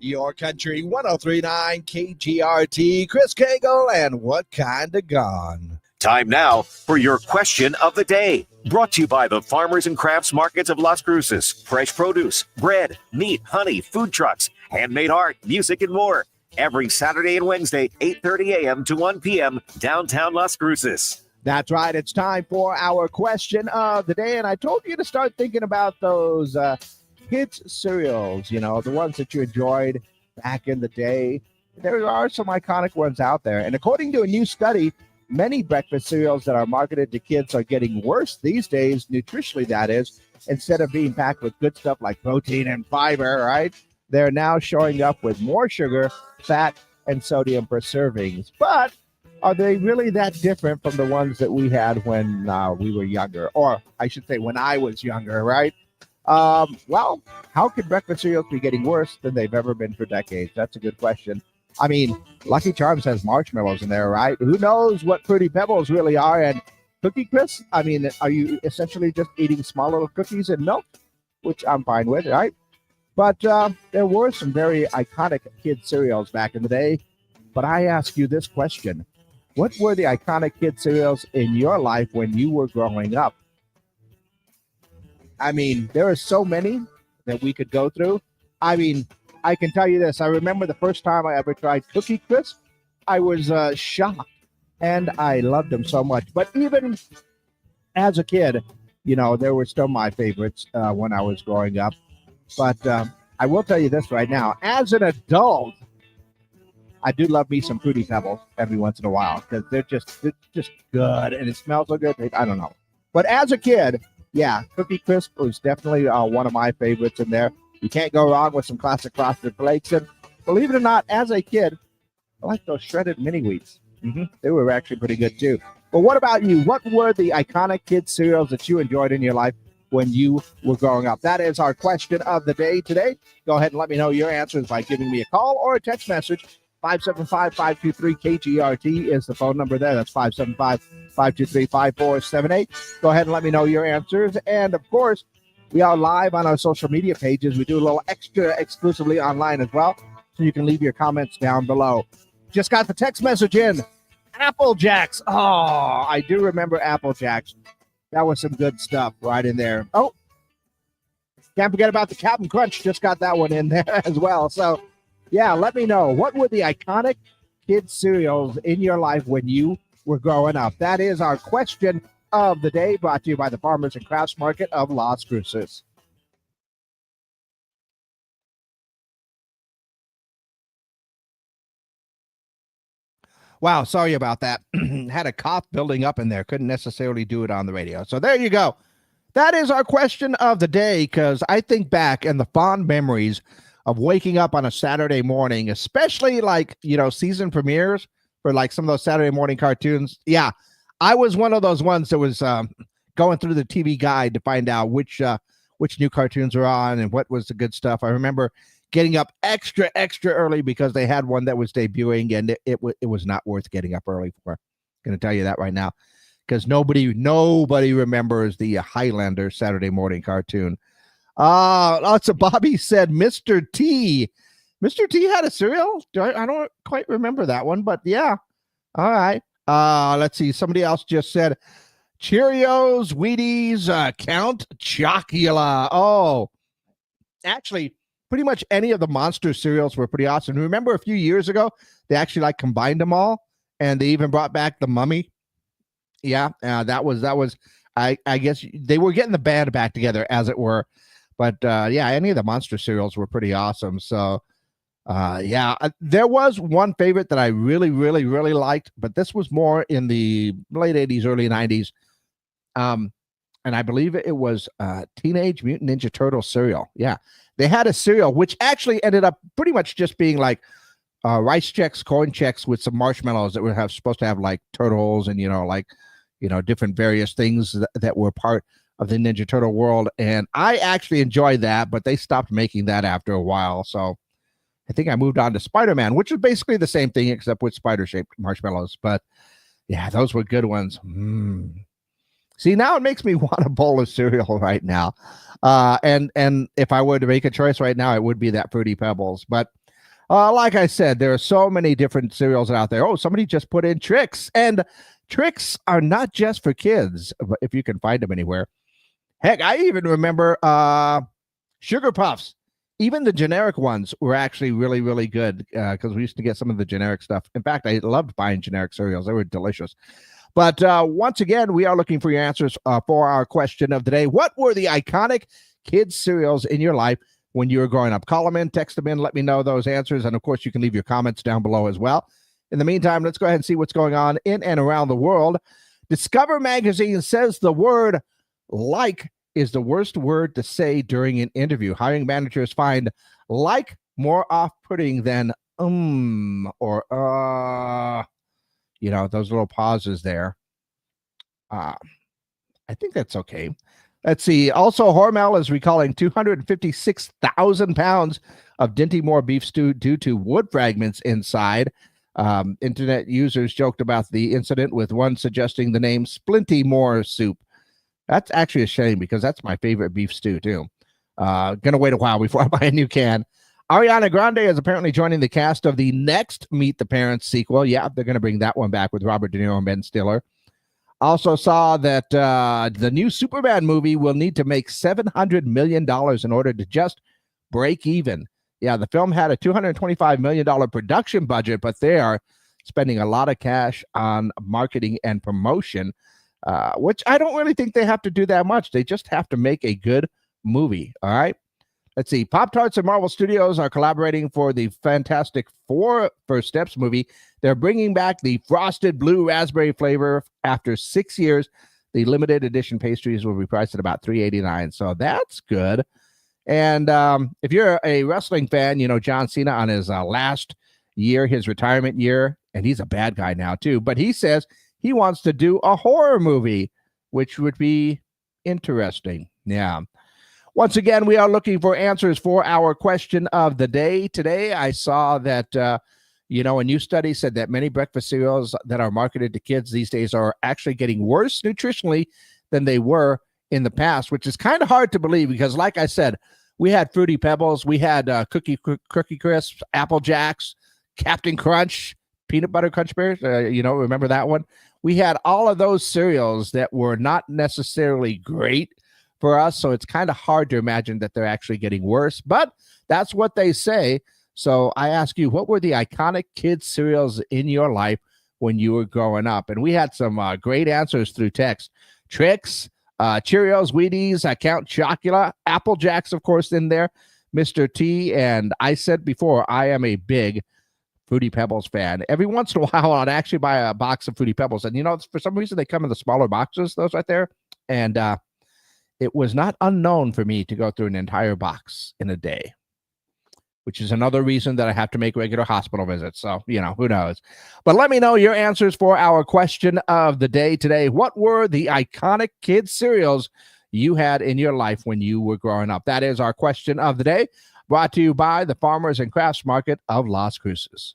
Your Country 103.9 KGRT, Chris Cagle, and What Kind of Gone? Time now for your question of the day. Brought to you by the Farmers and Crafts Markets of Las Cruces. Fresh produce, bread, meat, honey, food trucks, handmade art, music, and more. Every Saturday and Wednesday, 8:30 a.m. to 1 p.m., downtown Las Cruces. That's right. It's time for our question of the day. And I told you to start thinking about those kids' cereals, you know, the ones that you enjoyed back in the day. There are some iconic ones out there. And according to a new study, many breakfast cereals that are marketed to kids are getting worse these days, nutritionally that is. Instead of being packed with good stuff like protein and fiber, right? They're now showing up with more sugar, fat, and sodium per servings. But are they really that different from the ones that we had when we were younger? Or I should say when I was younger, right? Well, how could breakfast cereals be getting worse than they've ever been for decades? That's a good question. I mean, Lucky Charms has marshmallows in there, right? Who knows what Fruity Pebbles really are? And Cookie Crisp, I mean, are you essentially just eating small little cookies and milk? Which I'm fine with, right? But there were some very iconic kid cereals back in the day. But I ask you this question. What were the iconic kid cereals in your life when you were growing up? I mean, there are so many that we could go through. I mean, I can tell you this. I remember the first time I ever tried Cookie Crisp. I was shocked, and I loved them so much. But even as a kid, you know, they were still my favorites when I was growing up. But I will tell you this right now. As an adult, I do love me some Fruity Pebbles every once in a while because they're just good, and it smells so good. I don't know. But as a kid, yeah, Cookie Crisp was definitely one of my favorites in there. You can't go wrong with some classic Frosted Flakes. And believe it or not, as a kid, I like those shredded mini wheats. They were actually pretty good too. But what about you? What were the iconic kid cereals that you enjoyed in your life when you were growing up? That is our question of the day today. Go ahead and let me know your answers by giving me a call or a text message. 575-523-KGRT is the phone number there. That's 575-523-5478. Go ahead and let me know your answers. And, of course, we are live on our social media pages. We do a little extra exclusively online as well, so you can leave your comments down below. Just got the text message in. Apple Jacks. Oh, I do remember Apple Jacks. That was some good stuff right in there. Oh, can't forget about the Captain Crunch. Just got that one in there as well. So, yeah, let me know. What were the iconic kid cereals in your life when you were growing up? That is our question of the day, brought to you by the Farmers and Crafts Market of Las Cruces. Wow, sorry about that. Had a cough building up in there. Couldn't necessarily do it on the radio. So there you go. That is our question of the day, because I think back in the fond memories of waking up on a Saturday morning, especially like, you know, season premieres for like some of those Saturday morning cartoons. Yeah, I was one of those ones that was going through the TV guide to find out which new cartoons were on and what was the good stuff. I remember getting up extra early because they had one that was debuting, and it was not worth getting up early for. I'm going to tell you that right now, because nobody remembers the Highlander Saturday morning cartoon. Lots of Bobby said Mr. T. Mr. T had a cereal? I don't quite remember that one, but yeah. All right. Let's see. Somebody else just said Cheerios, Wheaties, Count Chocula. Oh, actually, pretty much any of the Monster cereals were pretty awesome. Remember a few years ago, they actually like combined them all, and they even brought back the Mummy. Yeah, that was. I guess they were getting the band back together, as it were. But yeah, any of the Monster cereals were pretty awesome. So yeah, there was one favorite that I really liked, but this was more in the late 80s, early 90s. And I believe it was Teenage Mutant Ninja Turtle cereal. Yeah, they had a cereal which actually ended up pretty much just being like Rice Chex, Corn Chex with some marshmallows that were supposed to have like turtles and, different various things that were part of the Ninja Turtle world. And I actually enjoyed that, but they stopped making that after a while. So I think I moved on to Spider-Man, which is basically the same thing except with spider-shaped marshmallows. But yeah, those were good ones. See, now it makes me want a bowl of cereal right now. And if I were to make a choice right now, it would be that Fruity Pebbles. But Like I said, there are so many different cereals out there. Oh, somebody just put in Trix, and Trix are not just for kids, but if you can find them anywhere. Heck, I even remember Sugar Puffs. Even the generic ones were actually really, really good because we used to get some of the generic stuff. In fact, I loved buying generic cereals. They were delicious. But once again, we are looking for your answers for our question of the day. What were the iconic kids cereals in your life when you were growing up? Call them in, text them in, let me know those answers. And of course, you can leave your comments down below as well. In the meantime, let's go ahead and see what's going on in and around the world. Discover Magazine says the word like is the worst word to say during an interview. Hiring managers find like more off-putting than or those little pauses there. I think that's okay. Let's see. Also, Hormel is recalling 256,000 pounds of Dinty Moore beef stew due to wood fragments inside. Internet users joked about the incident, with one suggesting the name Splinty Moore soup. That's actually a shame because that's my favorite beef stew too. Gonna wait a while before I buy a new can. Ariana Grande is apparently joining the cast of the next Meet the Parents sequel. Yeah, they're going to bring that one back with Robert De Niro and Ben Stiller. Also saw that the new Superman movie will need to make $700 million in order to just break even. Yeah, the film had a $225 million production budget, but they are spending a lot of cash on marketing and promotion, which I don't really think they have to do that much. They just have to make a good movie, all right? Let's see. Pop-Tarts and Marvel Studios are collaborating for the Fantastic Four First Steps movie. They're bringing back the frosted blue raspberry flavor after 6 years. The limited edition pastries will be priced at about $3.89, so that's good. And if you're a wrestling fan, you know John Cena on his last year, his retirement year, and he's a bad guy now too, but he says he wants to do a horror movie, which would be interesting. Yeah. Once again, we are looking for answers for our question of the day. Today, I saw that, a new study said that many breakfast cereals that are marketed to kids these days are actually getting worse nutritionally than they were in the past, which is kind of hard to believe because, like I said, we had Fruity Pebbles, we had Cookie Crisps, Apple Jacks, Captain Crunch, Peanut Butter Crunch Bears. Remember that one? We had all of those cereals that were not necessarily great for us, so it's kind of hard to imagine that they're actually getting worse, but that's what they say. So I ask you, what were the iconic kids cereals in your life when you were growing up? And we had some great answers through text. Trix, Cheerios, Wheaties, Count Chocula, Apple Jacks, of course, in there, Mr. T, and I said before, I am a big Fruity Pebbles fan. Every once in a while, I'd actually buy a box of Fruity Pebbles, and for some reason, they come in the smaller boxes, those right there, and it was not unknown for me to go through an entire box in a day, which is another reason that I have to make regular hospital visits. So, who knows? But let me know your answers for our question of the day today. What were the iconic kids cereals you had in your life when you were growing up? That is our question of the day, brought to you by the Farmers and Crafts Market of Las Cruces.